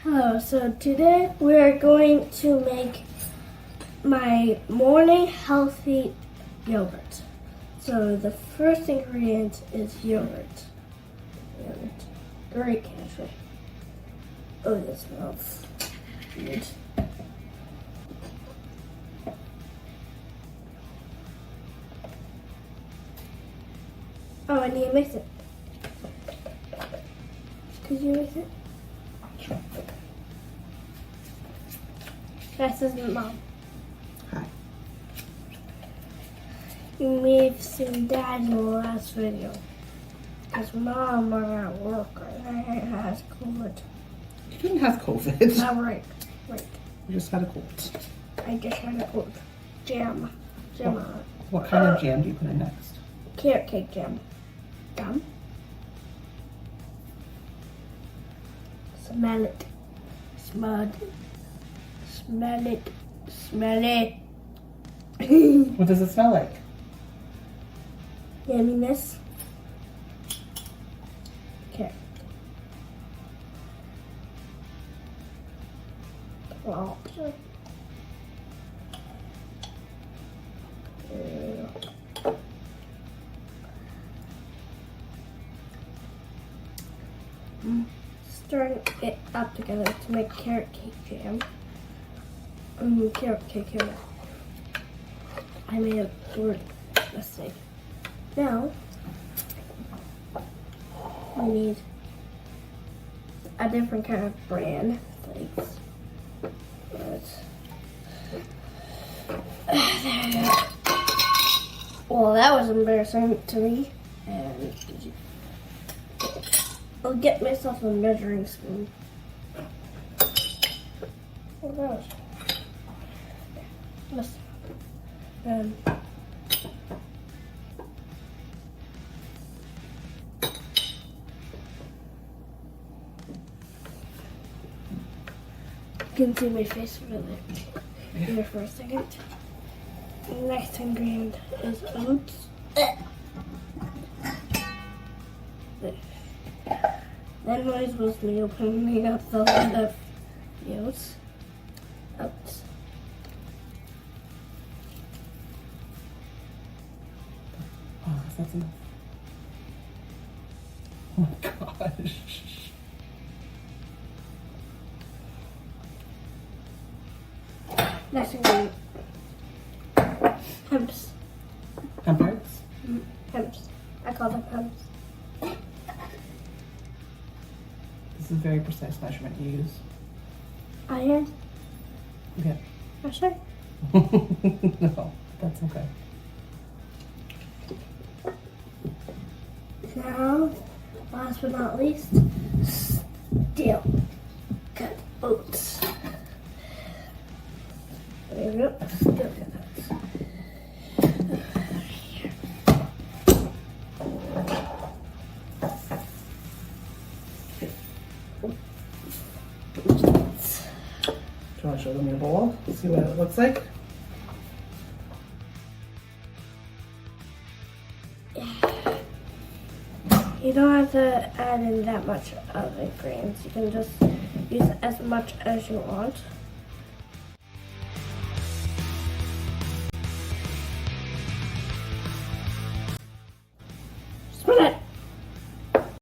Hello, so today we are going to make my morning healthy yogurt. So the first ingredient is yogurt. Great actually. Oh, this smells good. Oh, I need to mix it. Could you mix it? Sure. This is Mom. Hi. You may have seen Dad in the last video. Because Mom was at work and I has COVID. You didn't have COVID. Not right. You just had a cold. I just had a cold. Jam on it. What kind of jam do you put in next? Carrot cake jam. Gum. Smell it. Smell it. Smell it. What does it smell like? Yumminess. Okay. Well. Stirring it up together to make carrot cake jam. Carrot cake here. I made a word mistake. Now we need a different kind of brand. Well, that was embarrassing to me. And I'll get myself a measuring spoon. Oh gosh. You can see my face really here for a second. The next ingredient is oats. That noise was me opening up the lid of the oats. Oh, that's enough. Oh my gosh. Next ingredient. Hemps. Hemp-hearts? Hemps. I call them hemps. This is a very precise measurement you use. Iron? Yeah. I'm sure. No, that's okay. Now, last but not least, steel cut oats. There we go. Steel cut oats. Do you want to show them your bowl? See what it looks like? You don't have to add in that much of ingredients. You can just use as much as you want.